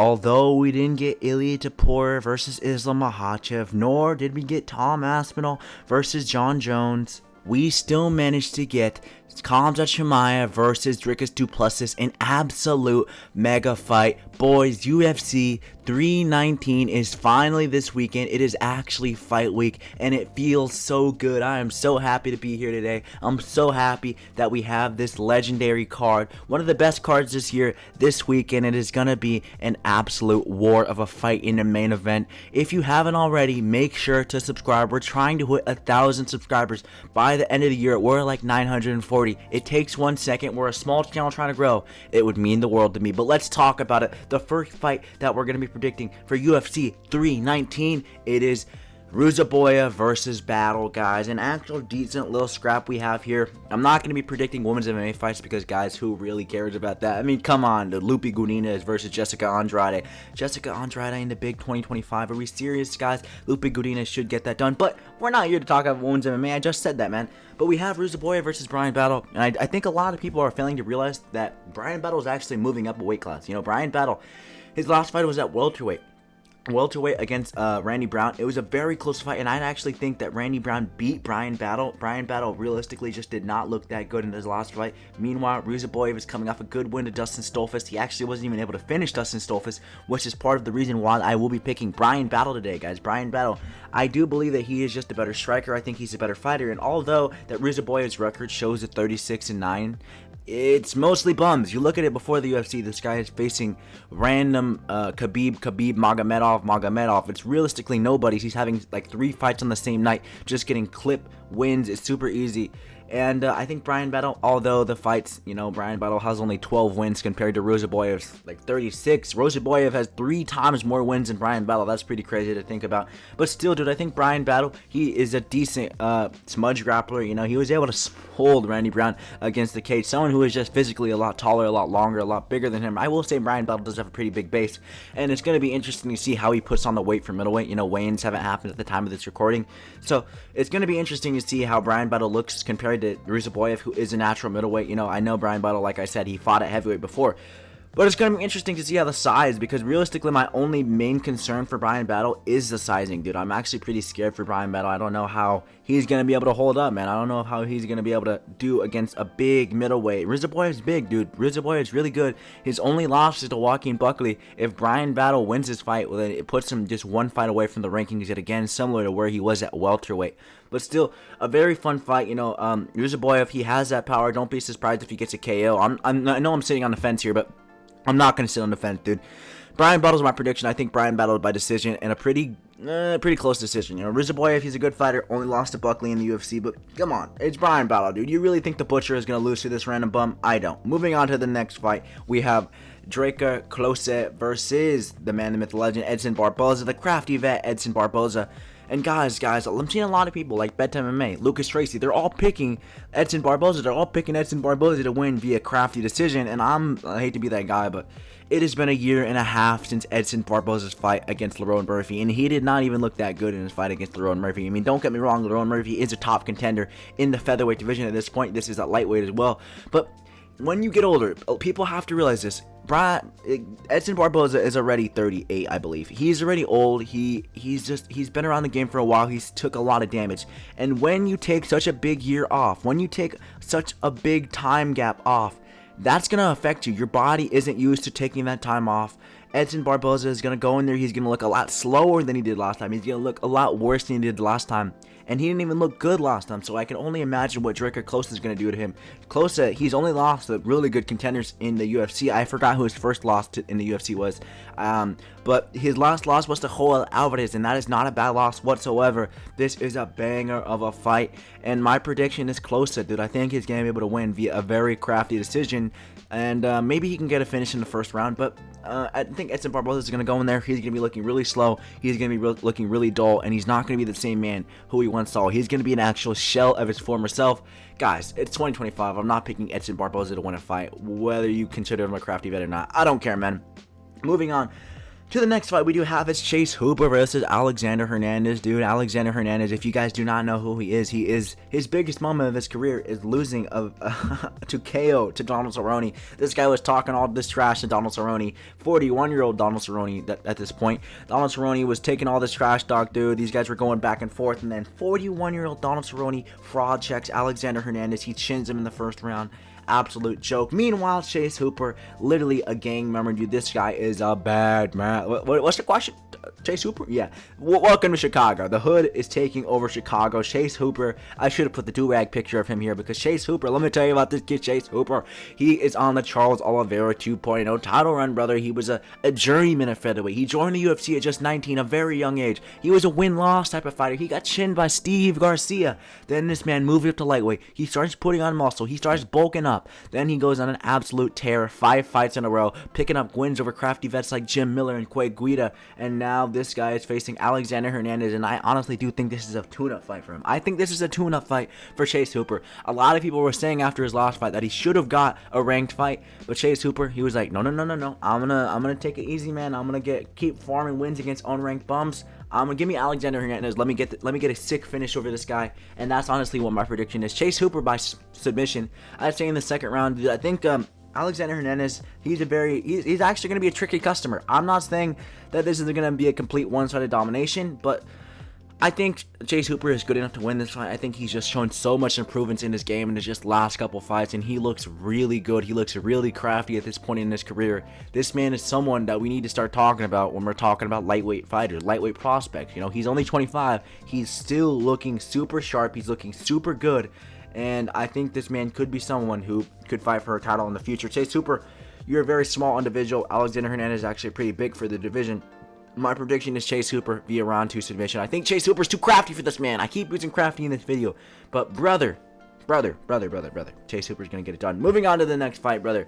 although we didn't get Ilya Tapor versus Islam Makhachev, nor did we get Tom Aspinall versus John Jones, we still managed to get Khamzat Chimaev versus Dricus Du Plessis, an absolute mega fight. Boys, UFC 319 is finally this weekend. It is actually fight week, and it feels so good. I am so happy to be here today. I'm so happy that we have this legendary card, one of the best cards this year, this weekend. It is going to be an absolute war of a fight in the main event. If you haven't already, make sure to subscribe. We're trying to hit 1,000 subscribers by the end of the year. We're like 940. It takes 1 second. We're a small channel trying to grow. It would mean the world to me. But let's talk about it. The first fight that we're going to be predicting for UFC 319, it is Ruziboyev versus Battle, guys. An actual decent little scrap we have here. I'm not going to be predicting women's MMA fights because, guys, who really cares about that? I mean, come on. The Lupe Godinez versus Jessica Andrade. Jessica Andrade in the big 2025. Are we serious, guys? Lupe Godinez should get that done. But we're not here to talk about women's MMA. I just said that, man. But we have Ruziboyev versus Bryan Battle. And I think a lot of people are failing to realize that Bryan Battle is actually moving up a weight class. You know, Bryan Battle, his last fight was at welterweight against Randy Brown. It was a very close fight, and I actually think that Randy Brown beat Bryan Battle. Bryan Battle realistically just did not look that good in his last fight. Meanwhile, Ruziboyev is coming off a good win to Dustin Stolfus. He actually wasn't even able to finish Dustin Stolfus, which is part of the reason why I will be picking Bryan Battle today, guys. Bryan Battle, I do believe that he is just a better striker. I think he's a better fighter, and although that Ruziboyev's record shows a 36-9, it's mostly bums. You look at it before the UFC, this guy is facing random Khabib Magomedov. It's realistically nobody. He's having like 3 fights on the same night, just getting clip wins. It's super easy. And I think Bryan Battle, although the fights, you know, Bryan Battle has only 12 wins compared to Ruziboyev's like 36. Ruziboyev has 3 times more wins than Bryan Battle. That's pretty crazy to think about. But still, dude, I think Bryan Battle, he is a decent smudge grappler. You know, he was able to hold Randy Brown against the cage. Someone who is just physically a lot taller, a lot longer, a lot bigger than him. I will say Bryan Battle does have a pretty big base. And it's going to be interesting to see how he puts on the weight for middleweight. You know, weigh-ins haven't happened at the time of this recording. So it's going to be interesting to see how Bryan Battle looks compared to Ruziboyev, who is a natural middleweight. You know, I know Bryan Battle, like I said, he fought at heavyweight before. But it's going to be interesting to see how the size, because realistically, my only main concern for Bryan Battle is the sizing, dude. I'm actually pretty scared for Bryan Battle. I don't know how he's going to be able to hold up, man. I don't know how he's going to be able to do against a big middleweight. Ruziboyev's big, dude. Ruziboyev's really good. His only loss is to Joaquin Buckley. If Bryan Battle wins this fight, well, then it puts him just 1 fight away from the rankings yet again, similar to where he was at welterweight. But still, a very fun fight. You know, Ruziboyev, he has that power. Don't be surprised if he gets a KO. I know I'm sitting on the fence here, but I'm not going to sit on the fence, dude. Bryan Battle's my prediction. I think Bryan Battle by decision, and a pretty close decision. You know, Ruziboyev, he's a good fighter, only lost to Buckley in the UFC, but come on, it's Bryan Battle, dude. You really think the Butcher is going to lose to this random bum? I don't. Moving on to the next fight, we have Draco Clos versus the man, the myth, the legend, Edson Barbosa, the crafty vet, Edson Barbosa. And guys, I'm seeing a lot of people like Bet MMA, Lucas Tracy, they're all picking Edson Barbosa. They're all picking Edson Barbosa to win via crafty decision. And I hate to be that guy, but it has been a year and a half since Edson Barbosa's fight against Lerone Murphy, and he did not even look that good in his fight against Lerone Murphy. I mean, don't get me wrong, Lerone Murphy is a top contender in the featherweight division at this point. This is at lightweight as well. But when you get older, people have to realize this. Edson Barbosa is already 38, I believe. He's already old. He's been around the game for a while. He's took a lot of damage. And when you take such a big year off, when you take such a big time gap off, that's going to affect you. Your body isn't used to taking that time off. Edson Barbosa is going to go in there. He's going to look a lot slower than he did last time. He's going to look a lot worse than he did last time. And he didn't even look good last time, so I can only imagine what Draco Clos is going to do to him. Clos, he's only lost to really good contenders in the UFC. I forgot who his first loss in the UFC was. But his last loss was to Joel Alvarez, and that is not a bad loss whatsoever. This is a banger of a fight, and my prediction is Clos, dude. I think he's going to be able to win via a very crafty decision, and maybe he can get a finish in the first round, but I think Edson Barbosa is going to go in there. He's going to be looking really slow. He's going to be looking really dull, and he's not going to be the same man who we once saw. He's going to be an actual shell of his former self. Guys, it's 2025. I'm not picking Edson Barbosa to win a fight, whether you consider him a crafty vet or not. I don't care, man. Moving on To the next fight we do have is Chase Hooper versus Alexander Hernandez, dude. Alexander Hernandez, if you guys do not know who he is, his biggest moment of his career is losing to KO to Donald Cerrone. This guy was talking all this trash to Donald Cerrone, 41-year-old Donald Cerrone at this point. Donald Cerrone was taking all this trash talk, dude. These guys were going back and forth, and then 41-year-old Donald Cerrone fraud checks Alexander Hernandez. He chins him in the first round. Absolute joke. Meanwhile, Chase Hooper, literally a gang member, dude. This guy is a bad man. What's the question? Chase Hooper? Yeah. Welcome to Chicago. The hood is taking over Chicago. Chase Hooper, I should have put the do-rag picture of him here, because Chase Hooper, let me tell you about this kid, Chase Hooper. He is on the Charles Oliveira 2.0 title run, brother. He was a journeyman at featherweight. He joined the UFC at just 19, a very young age. He was a win-loss type of fighter. He got chinned by Steve Garcia. Then this man moved up to lightweight. He starts putting on muscle. He starts bulking up. Then he goes on an absolute tear, 5 fights in a row, picking up wins over crafty vets like Jim Miller and Quay Guida, and now this guy is facing Alexander Hernandez, and I honestly do think this is a tune-up fight for him. I think this is a tune-up fight for Chase Hooper. A lot of people were saying after his last fight that he should have got a ranked fight, but Chase Hooper, he was like, no, I'm gonna take it easy, man. I'm gonna keep farming wins against unranked bums. Give me Alexander Hernandez. Let me get a sick finish over this guy, and that's honestly what my prediction is. Chase Hooper by submission. I'd say in the second round. I think Alexander Hernandez, he's actually going to be a tricky customer. I'm not saying that this is going to be a complete one-sided domination, but I think Chase Hooper is good enough to win this fight. I think he's just shown so much improvements in his game in his just last couple fights, and he looks really good. He looks really crafty at this point in his career. This man is someone that we need to start talking about when we're talking about lightweight fighters, lightweight prospects. You know, he's only 25. He's still looking super sharp. He's looking super good, and I think this man could be someone who could fight for a title in the future. Chase Hooper, you're a very small individual. Alexander Hernandez is actually pretty big for the division. My prediction is Chase Hooper via round 2 submission. I think Chase Hooper's too crafty for this man. I keep using crafty in this video, but brother, Chase Hooper's gonna get it done. Moving on to the next fight, brother.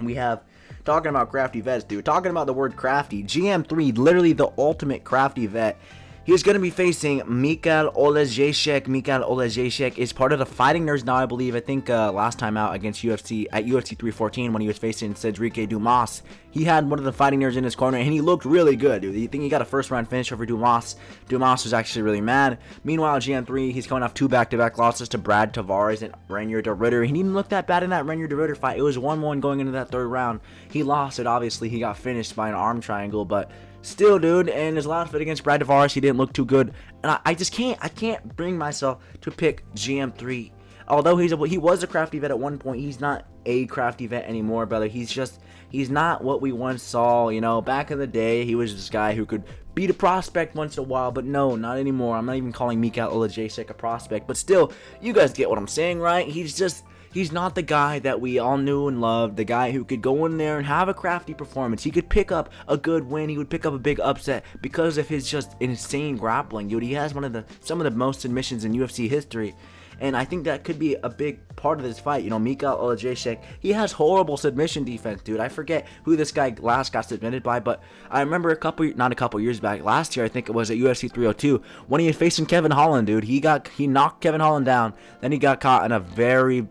We have, talking about crafty vets, dude. Talking about the word crafty. GM3, literally the ultimate crafty vet. He's going to be facing Mikal Oleek. Mikal Oleek is part of the Fighting Nerds now, I believe. I think last time out against UFC, at UFC 314, when he was facing Cedric Dumas, he had one of the Fighting Nerds in his corner, and he looked really good, dude. You think he got a first-round finish over Dumas? Dumas was actually really mad. Meanwhile, GM3, he's coming off 2 back-to-back losses to Brad Tavares and Reinier de Ridder. He didn't look that bad in that Reinier de Ridder fight. It was 1-1 going into that 3rd round. He lost it, obviously. He got finished by an arm triangle, but still, dude, and his last fight against Brad Tavares, he didn't look too good, and I can't bring myself to pick GM3. Although he was a crafty vet at one point, he's not a crafty vet anymore, brother. He's not what we once saw, you know. Back in the day, he was this guy who could beat a prospect once in a while, but no, not anymore. I'm not even calling Mikal Oleek a prospect, but still, you guys get what I'm saying, right? He's not the guy that we all knew and loved, the guy who could go in there and have a crafty performance. He could pick up a good win. He would pick up a big upset because of his just insane grappling, dude. He has some of the most submissions in UFC history, and I think that could be a big part of this fight. You know, Mikal Oleek, he has horrible submission defense, dude. I forget who this guy last got submitted by, but I remember not a couple years back, last year I think it was at UFC 302, when he was facing Kevin Holland, dude. He knocked Kevin Holland down, then he got caught in a very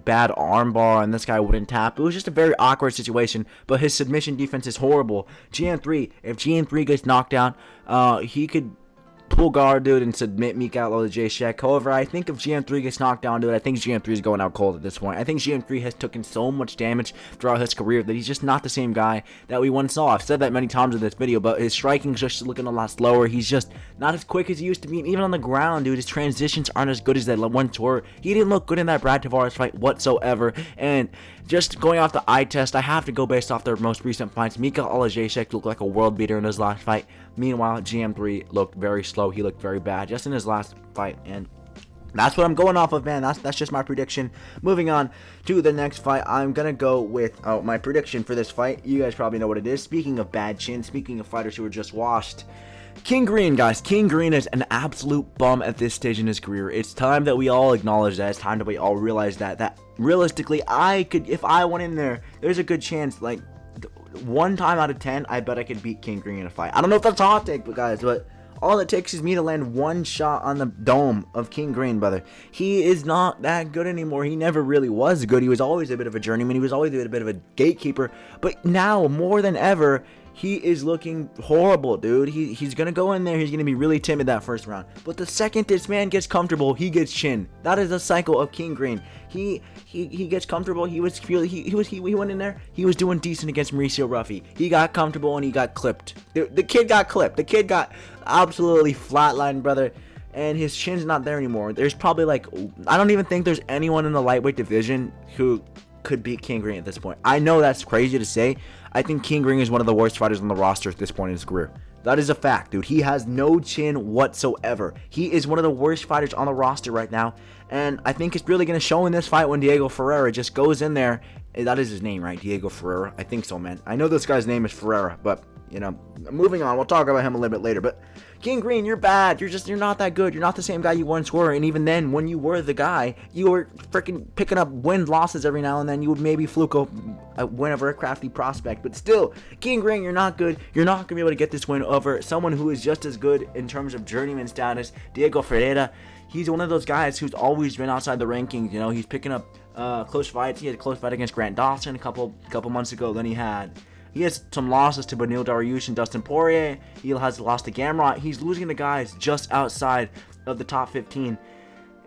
bad armbar, and this guy wouldn't tap. It was just a very awkward situation, but his submission defense is horrible. GM3, if GM3 gets knocked down, he could pull guard, dude, and submit Mikal Oleek. However, I think if GM3 gets knocked down, dude, I think GM3 is going out cold at this point. I think GM3 has taken so much damage throughout his career that he's just not the same guy that we once saw. I've said that many times in this video, but his striking's just looking a lot slower. He's just not as quick as he used to be. And even on the ground, dude, his transitions aren't as good as they once were. He didn't look good in that Brad Tavares fight whatsoever. And just going off the eye test, I have to go based off their most recent fights. Mikal Oleek looked like a world beater in his last fight. Meanwhile, GM3 looked very slow. He looked very bad just in his last fight, and that's what I'm going off of, man. That's just my prediction. Moving on to the next fight, I'm gonna go with my prediction for this fight. You guys probably know what it is. Speaking of bad chin, speaking of fighters who were just washed, King Green, guys. King Green is an absolute bum at this stage in his career. It's time that we all acknowledge that. It's time that we all realize that realistically, if I went in there, there's a good chance, like, 1 time out of 10, I bet I could beat King Green in a fight. I don't know if that's a hot take, guys, but all it takes is me to land 1 shot on the dome of King Green, brother. He is not that good anymore. He never really was good. He was always a bit of a journeyman. He was always a bit of a gatekeeper. But now, more than ever, he is looking horrible, dude. He's gonna go in there. He's gonna be really timid that first round. But the second this man gets comfortable, he gets chin. That is a cycle of King Green. He gets comfortable. He went in there. He was doing decent against Mauricio Ruffy. He got comfortable and he got clipped. The kid got clipped. The kid got absolutely flatlined, brother. And his chin's not there anymore. There's probably like, I don't even think there's anyone in the lightweight division who could beat King Green at this point. I know that's crazy to say. I think King Green is one of the worst fighters on the roster at this point in his career. That is a fact, dude. He has no chin whatsoever. He is one of the worst fighters on the roster right now. And I think it's really going to show in this fight when Diego Ferrer just goes in there. That is his name, right? Diego Ferrer. I think so, man. I know this guy's name is Ferrer, but, you know, moving on. We'll talk about him a little bit later. But King Green, you're bad. You're not that good. You're not the same guy you once were. And even then, when you were the guy, you were freaking picking up win-losses every now and then. You would maybe fluke a win over a crafty prospect. But still, King Green, you're not good. You're not going to be able to get this win over someone who is just as good in terms of journeyman status, Diego Ferreira. He's one of those guys who's always been outside the rankings. You know, he's picking up close fights. He had a close fight against Grant Dawson a couple months ago. Then he has some losses to Beneil Dariush and Dustin Poirier. He has lost to Gamrot. He's losing to guys just outside of the top 15.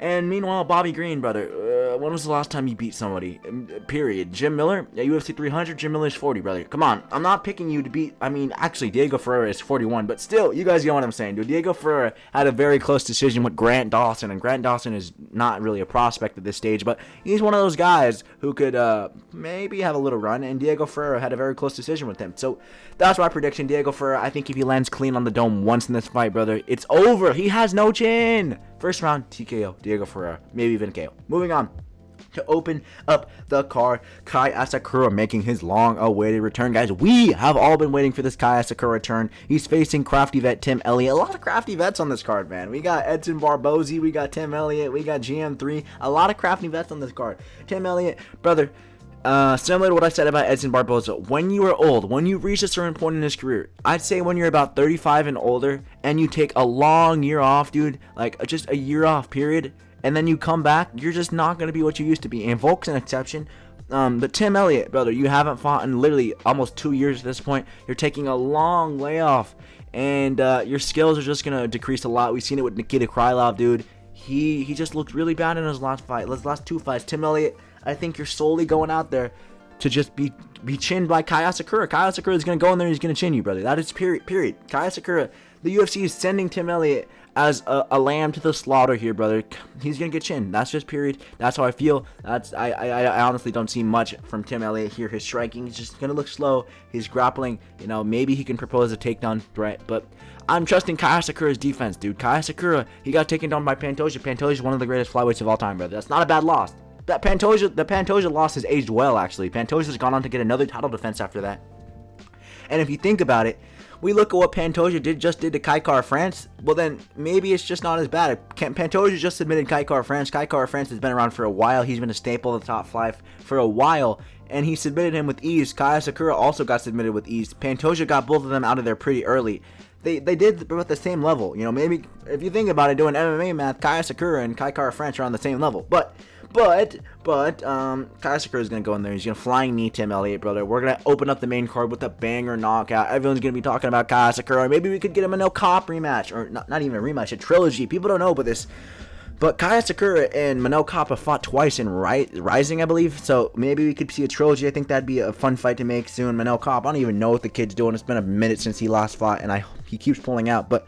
And meanwhile, Bobby Green, brother, when was the last time you beat somebody? Period. Jim Miller? Yeah, UFC 300, Jim Miller's 40, brother. Come on. I'm not picking you to beat, actually, Diego Ferreira is 41, but still, you guys get what I'm saying, dude. Diego Ferreira had a very close decision with Grant Dawson, and Grant Dawson is not really a prospect at this stage, but he's one of those guys who could maybe have a little run, and Diego Ferreira had a very close decision with him. So that's my prediction. Diego Ferreira, I think if he lands clean on the dome once in this fight, brother, it's over. He has no chin. First round, TKO, Diego Ferreira, maybe even KO. Moving on to open up the card, Kai Asakura making his long-awaited return. Guys, we have all been waiting for this Kai Asakura return. He's facing crafty vet Tim Elliot. A lot of crafty vets on this card, man. We got Edson Barbosa, we got Tim Elliot, we got GM3. A lot of crafty vets on this card. Tim Elliot, brother, similar to what I said about Edson Barbosa, when you are old, when you reach a certain point in his career, I'd say when you're about 35 and older, and you take a long year off, dude, like just a year off period, and then you come back, you're just not going to be what you used to be. And Volk's an exception. But Tim Elliot, brother, you haven't fought in literally almost 2 years at this point. You're taking a long layoff, and your skills are just going to decrease a lot. We've seen it with Nikita Krylov, dude. He just looked really bad in his last fight. His last two fights. Tim Elliot, I think you're solely going out there to just be chinned by Kai Asakura. Kai Asakura is going to go in there and he's going to chin you, brother. That is period. Kai Asakura, the UFC is sending Tim Elliot as a lamb to the slaughter here, brother. He's going to get chinned. That's just period. That's how I feel. I honestly don't see much from Tim Elliot here. His striking is just going to look slow. His grappling, maybe he can propose a takedown threat, but I'm trusting Kai Asakura's defense, dude. Kai Asakura, he got taken down by Pantoja. Pantoja is one of the greatest flyweights of all time, brother. That's not a bad loss. The Pantoja loss has aged well, actually. Pantoja's gone on to get another title defense after that. And if you think about it, we look at what Pantoja just did to Kai Kara-France, well then, maybe it's just not as bad. Pantoja just submitted Kai Kara-France. Kai Kara-France has been around for a while. He's been a staple of the top 5 for a while, and he submitted him with ease. Kai Asakura also got submitted with ease. Pantoja got both of them out of there pretty early. They did at the same level. Maybe if you think about it, doing MMA math, Kai Asakura and Kai Kara-France are on the same level. But Kai Asakura is going to go in there. He's going to flying knee Tim Elliot, brother. We're going to open up the main card with a banger knockout. Everyone's going to be talking about Kai Asakura. Maybe we could get him a no cop rematch, or not even a rematch, a trilogy. People don't know about this. But Kai Asakura and Manel Kape fought twice in Rising, I believe. So maybe we could see a trilogy. I think that'd be a fun fight to make soon. Manel Kape, I don't even know what the kid's doing. It's been a minute since he last fought, and he keeps pulling out. But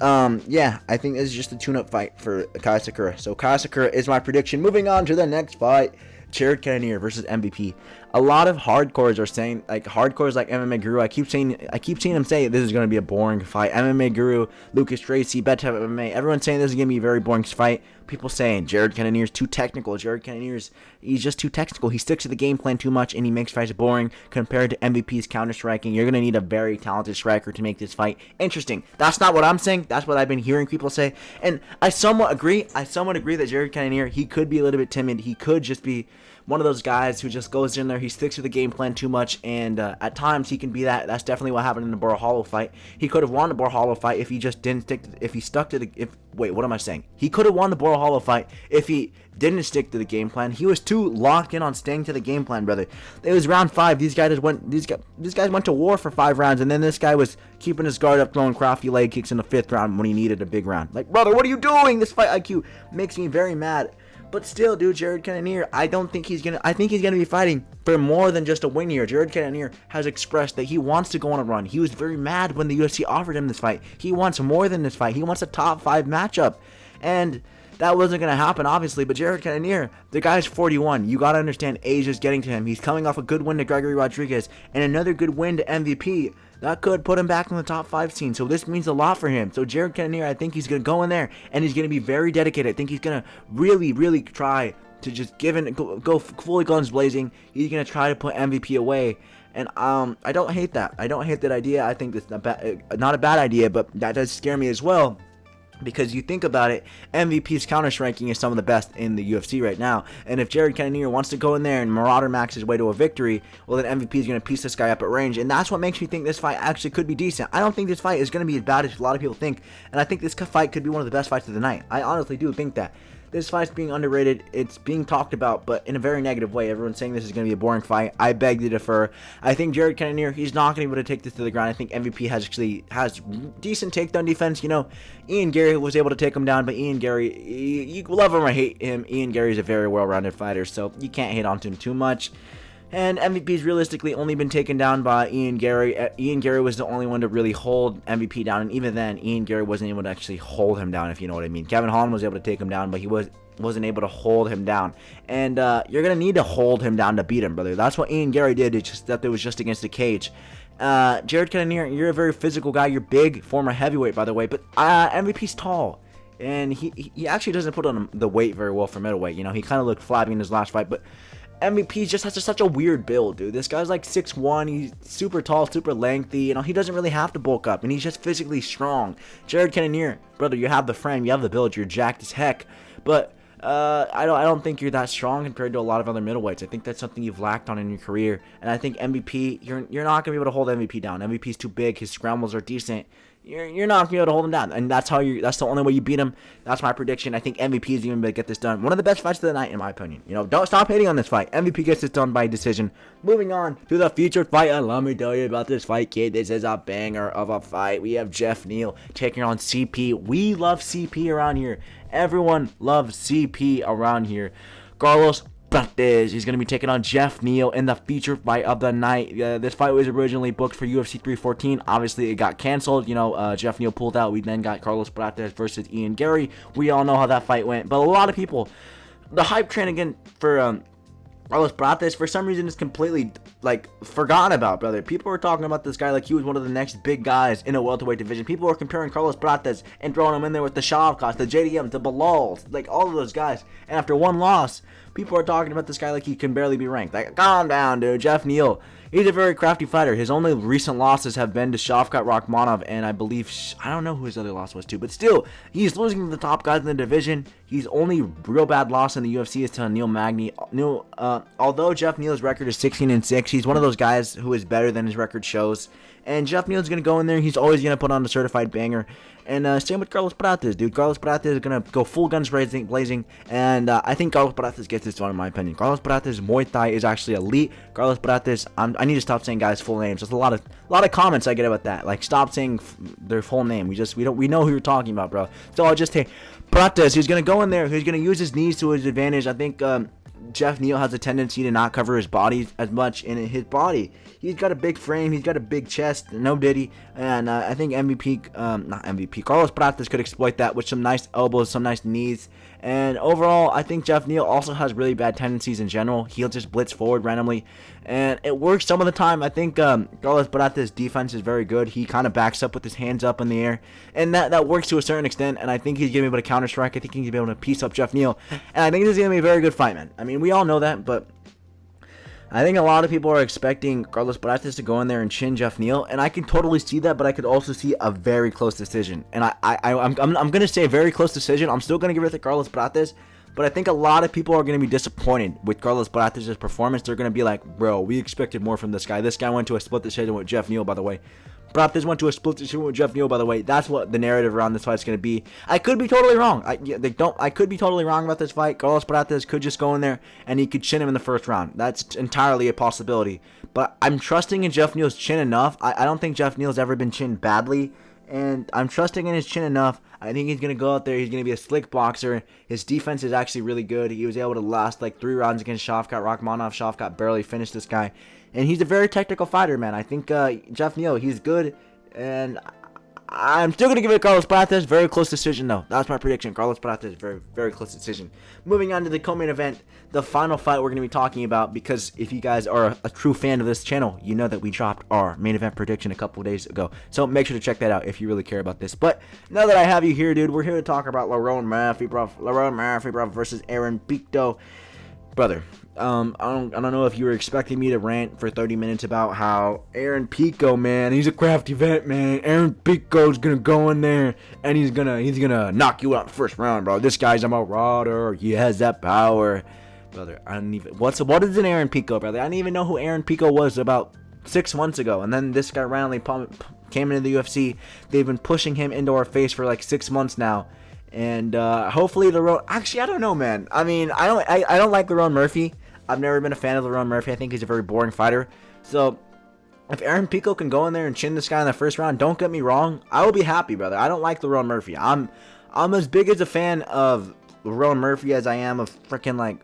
yeah, I think this is just a tune-up fight for Kai Asakura. So Kai Asakura is my prediction. Moving on to the next fight, Jared Cannonier versus MVP. A lot of hardcores are saying, hardcores like MMA Guru, I keep seeing him say this is going to be a boring fight. MMA Guru, Lucas Tracy, Bet MMA, everyone's saying this is going to be a very boring fight. People saying Jared Cannonier's too technical. He's just too technical. He sticks to the game plan too much, and he makes fights boring compared to MVP's counter-striking. You're going to need a very talented striker to make this fight interesting. That's not what I'm saying. That's what I've been hearing people say, and I somewhat agree. I somewhat agree that Jared Cannonier, he could be a little bit timid. He could just be one of those guys who just goes in there, he sticks to the game plan too much, and at times he can be that. That's definitely what happened in the Barath fight. He could have won the Barath fight if he just didn't stick to, if he stuck to the, wait, what am I saying? He could have won the Barath fight if he didn't stick to the game plan. He was too locked in on staying to the game plan, brother. It was round 5. These guys went to war for 5 rounds, and then this guy was keeping his guard up, throwing crafty leg kicks in the 5th round when he needed a big round. Like, brother, what are you doing? This fight IQ makes me very mad. But still, dude, Jared Cannonier, I think he's gonna be fighting for more than just a win here. Jared Cannonier has expressed that he wants to go on a run. He was very mad when the UFC offered him this fight. He wants more than this fight. He wants a top 5 matchup. And that wasn't going to happen, obviously, but Jared Cannonier, the guy's 41. You got to understand age is getting to him. He's coming off a good win to Gregory Rodriguez and another good win to MVP. That could put him back in the top 5 scene, so this means a lot for him. So Jared Cannonier, I think he's going to go in there, and he's going to be very dedicated. I think he's going to really, really try to just go fully guns blazing. He's going to try to put MVP away. And I don't hate that. I don't hate that idea. I think it's not a bad idea, but that does scare me as well. Because you think about it, MVP's counter-striking is some of the best in the UFC right now. And if Jared Cannonier wants to go in there and Marauder Max his way to a victory, well, then MVP is going to piece this guy up at range. And that's what makes me think this fight actually could be decent. I don't think this fight is going to be as bad as a lot of people think. And I think this fight could be one of the best fights of the night. I honestly do think that. This fight's being underrated. It's being talked about, but in a very negative way. Everyone's saying this is going to be a boring fight. I beg to differ. I think Jared Cannonier, he's not going to be able to take this to the ground. I think MVP has decent takedown defense. You know, Ian Gary was able to take him down, but Ian Gary, you love him or hate him, Ian Gary's a very well-rounded fighter, so you can't hate on him too much. And MVP's realistically only been taken down by Ian Gary. Ian Gary was the only one to really hold MVP down, and even then, Ian Gary wasn't able to actually hold him down, if you know what I mean. Kevin Holland was able to take him down, but he wasn't able to hold him down. And you're going to need to hold him down to beat him, brother. That's what Ian Gary did. It's just that it was just against the cage. Jared Cannonier, you're a very physical guy. You're big, former heavyweight, by the way, but MVP's tall. And he actually doesn't put on the weight very well for middleweight. You know, he kind of looked flabby in his last fight, but MVP just has such a weird build, dude. This guy's like 6'1", he's super tall, super lengthy, you know, he doesn't really have to bulk up, and he's just physically strong. Jared Cannonier, brother, you have the frame, you have the build, you're jacked as heck, but I don't think you're that strong compared to a lot of other middleweights. I think that's something you've lacked on in your career, and I think MVP, you're not going to be able to hold MVP down. MVP's too big, his scrambles are decent. You're not going to be able to hold him down, and that's the only way you beat him. That's my prediction. I think MVP is even going to get this done. One of the best fights of the night, in my opinion. You know, don't stop hating on this fight. MVP gets this done by decision. Moving on to the featured fight, and let me tell you about this fight, kid. This is a banger of a fight. We have Geoff Neal taking on CP. We love CP around here. Everyone loves CP around here. Carlos Prates, he's going to be taking on Geoff Neal in the featured fight of the night. This fight was originally booked for UFC 314. Obviously, it got canceled. You know, Geoff Neal pulled out. We then got Carlos Prates versus Ian Gary. We all know how that fight went. But a lot of people, the hype train again for Carlos Prates, for some reason, is completely, forgotten about, brother. People were talking about this guy like he was one of the next big guys in a welterweight division. People were comparing Carlos Prates and throwing him in there with the Shavkas, the JDM, the Bilals, all of those guys. And after one loss, people are talking about this guy like he can barely be ranked. Calm down, dude. Geoff Neal, he's a very crafty fighter. His only recent losses have been to Shavkat Rakhmonov, and I believe, I don't know who his other loss was to, but still, he's losing to the top guys in the division. His only real bad loss in the UFC is to Neil Magny. Although Geoff Neal's record is 16-6, he's one of those guys who is better than his record shows. And Geoff Neal's going to go in there. He's always going to put on a certified banger. And same with Carlos Prates, dude. Carlos Prates is going to go full guns blazing. And I think Carlos Prates gets this one, in my opinion. Carlos Prates' Muay Thai is actually elite. Carlos Prates, I need to stop saying guys' full names. There's a lot of comments I get about that. Stop saying their full name. We know who you're talking about, bro. So I'll just say Prates, he's going to go in there. He's going to use his knees to his advantage. I think Geoff Neal has a tendency to not cover his body as much in his body. He's got a big frame, he's got a big chest, no diddy, and I think Carlos Prates could exploit that with some nice elbows, some nice knees, and overall, I think Geoff Neal also has really bad tendencies in general. He'll just blitz forward randomly, and it works some of the time. I think Carlos Prates' defense is very good. He kind of backs up with his hands up in the air, and that works to a certain extent, and I think he's going to be able to counter-strike. I think he's going to be able to piece up Geoff Neal, and I think this is going to be a very good fight, man. I mean, we all know that, but I think a lot of people are expecting Carlos Prates to go in there and chin Geoff Neal, and I can totally see that, but I could also see a very close decision. And I'm going to say a very close decision. I'm still going to give it to Carlos Prates, But I think a lot of people are going to be disappointed with Carlos Barath's performance. They're going to be like, bro, we expected more from this guy. This guy went to a split decision with Jeff Neal, by the way. Barath went to a split decision with Jeff Neal, by the way. That's what the narrative around this fight is going to be. I could be totally wrong. I could be totally wrong about this fight. Carlos Barath could just go in there and he could chin him in the first round. That's entirely a possibility. But I'm trusting in Jeff Neal's chin enough. I don't think Jeff Neal's ever been chinned badly. And I'm trusting in his chin enough. I think he's going to go out there. He's going to be a slick boxer. His defense is actually really good. He was able to last like 3 rounds against Shavkat Rakhmonov. Shavkat barely finished this guy. And he's a very technical fighter, man. I think Jeff Neal, he's good. And I'm still going to give it Carlos Barath. Very close decision, though. That's my prediction. Carlos Barath, very, very close decision. Moving on to the co-main event, the final fight we're going to be talking about, because if you guys are a true fan of this channel, you know that we dropped our main event prediction a couple of days ago. So make sure to check that out if you really care about this. But now that I have you here, dude, we're here to talk about Lerone Murphy, bro, versus Aaron Pico. Brother, I don't know if you were expecting me to rant for 30 minutes about how Aaron Pico, man, he's a crafty vet, man. Aaron Pico's gonna go in there and he's gonna knock you out in the first round, bro. This guy's a marauder. He has that power, brother. I don't even what is an Aaron Pico, brother? I didn't even know who Aaron Pico was about 6 months ago, and then this guy randomly came into the UFC. They've been pushing him into our face for like 6 months now. And hopefully Lerone. Actually, I don't know, man. I mean, I don't like Lerone Murphy. I've never been a fan of Lerone Murphy. I think he's a very boring fighter. So if Aaron Pico can go in there and chin this guy in the first round, don't get me wrong, I will be happy, brother. I don't like Lerone Murphy. I'm as big as a fan of Lerone Murphy as I am of freaking like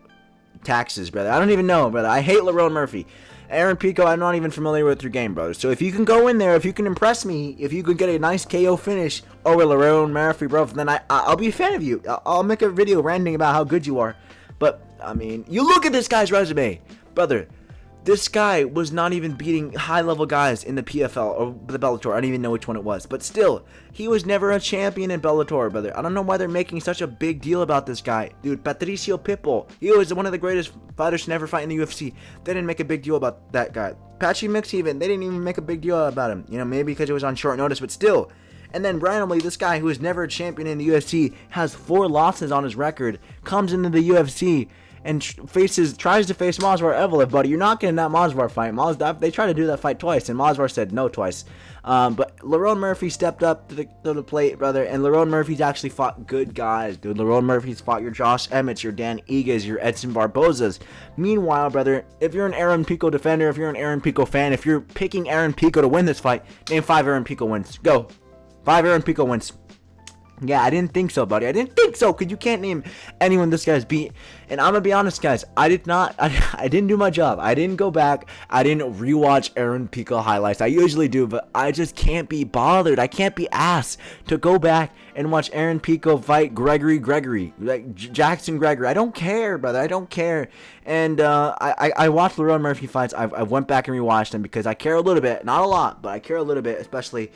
taxes, brother. I don't even know, brother. I hate Lerone Murphy. Aaron Pico, I'm not even familiar with your game, brother. So if you can go in there, if you can impress me, if you can get a nice KO finish over Lerone Murphy, bro, then I'll be a fan of you. I'll make a video ranting about how good you are. But, I mean, you look at this guy's resume, brother. This guy was not even beating high-level guys in the PFL or the Bellator. I don't even know which one it was. But still, he was never a champion in Bellator, brother. I don't know why they're making such a big deal about this guy. Dude, Patricio Pitbull, he was one of the greatest fighters to never fight in the UFC. They didn't make a big deal about that guy. Patchy Mix even, they didn't even make a big deal about him. You know, maybe because it was on short notice, but still. And then randomly, this guy who was never a champion in the UFC, has 4 losses on his record, comes into the UFC, and tries to face Movsar Evloev, buddy. You're not getting that Movsar fight. They tried to do that fight twice, and Movsar said no twice. But Lerone Murphy stepped up to the plate, brother, and Lerone Murphy's actually fought good guys, dude. Lerone Murphy's fought your Josh Emmets, your Dan Igas, your Edson Barbosas. Meanwhile, brother, if you're an Aaron Pico defender, if you're an Aaron Pico fan, if you're picking Aaron Pico to win this fight, name 5 Aaron Pico wins. Go. 5 Aaron Pico wins. Yeah, I didn't think so, buddy. I didn't think so, because you can't name anyone this guy's beat. And I'm going to be honest, guys. I didn't do my job. I didn't go back. I didn't rewatch Aaron Pico highlights. I usually do, but I just can't be bothered. I can't be asked to go back and watch Aaron Pico fight Gregory. Like Jackson Gregory. I don't care, brother. I don't care. And I watched Lerone Murphy fights. I went back and rewatched them because I care a little bit. Not a lot, but I care a little bit, especially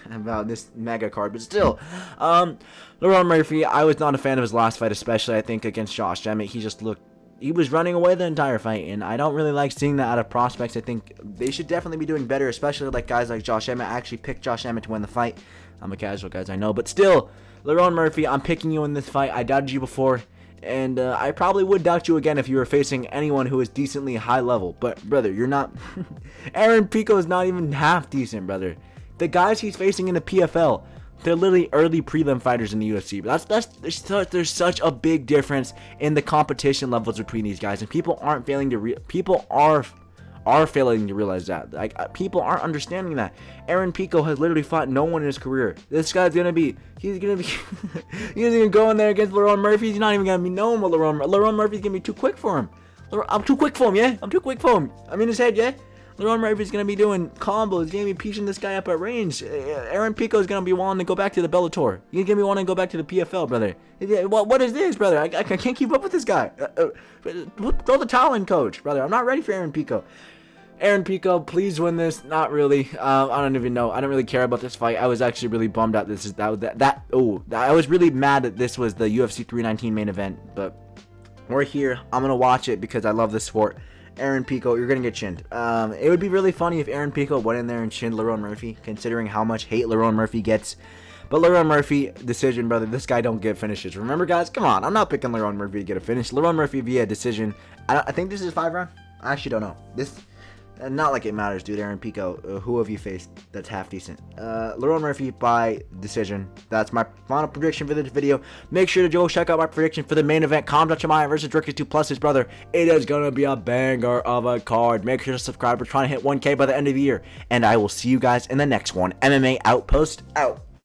about this mega card. But still, Lerone Murphy, I was not a fan of his last fight, especially I think against Josh Emmett. He was running away the entire fight, and I don't really like seeing that out of prospects. I think they should definitely be doing better, especially like guys like Josh Emmett. I actually picked Josh Emmett to win the fight. I'm a casual, guys, I know, but still, Lerone Murphy, I'm picking you in this fight. I doubted you before, and I probably would doubt you again if you were facing anyone who is decently high level. But brother, you're not. Aaron Pico is not even half decent, brother. The guys he's facing in the PFL, they're literally early prelim fighters in the UFC. There's such a big difference in the competition levels between these guys, and people aren't failing to people are failing to realize that. Like, people aren't understanding that. Aaron Pico has literally fought no one in his career. This guy's gonna be he's gonna go in there against Lerone Murphy. He's not even gonna be known with Lerone Murphy's gonna be too quick for him. I'm too quick for him, yeah. I'm too quick for him. I'm in his head, yeah. Lerone Murphy's going to be doing combos. He's going to be piecing this guy up at range. Aaron Pico's going to be wanting to go back to the Bellator. He's going to be wanting to go back to the PFL, brother. What is this, brother? I can't keep up with this guy. Throw the towel in, coach, brother. I'm not ready for Aaron Pico. Aaron Pico, please win this. Not really. I don't even know. I don't really care about this fight. I was actually really bummed out. I was really mad that this was the UFC 319 main event. But we're here. I'm going to watch it because I love this sport. Aaron Pico, you're going to get chinned. It would be really funny if Aaron Pico went in there and chinned Lerone Murphy, considering how much hate Lerone Murphy gets. But Lerone Murphy, decision, brother. This guy don't get finishes. Remember, guys? Come on. I'm not picking Lerone Murphy to get a finish. Lerone Murphy via decision. I think this is 5 round. I actually don't know. This, not like it matters, dude. Aaron Pico, who have you faced that's half decent? Lerone Murphy by decision. That's my final prediction for this video. Make sure to go check out my prediction for the main event, Khamzat Chimaev versus Draco 2 Plus, his brother. It is going to be a banger of a card. Make sure to subscribe. We're trying to hit 1K by the end of the year. And I will see you guys in the next one. MMA Outpost out.